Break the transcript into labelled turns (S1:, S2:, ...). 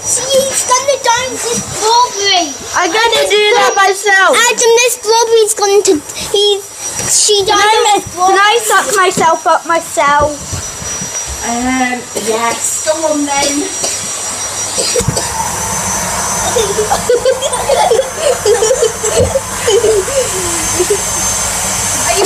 S1: She's gonna dance this strawberry.
S2: I'm gonna do that myself.
S1: Adam, this strawberry's going to. She died.
S2: Can I suck myself up myself?
S3: Yes. Go on then. Are you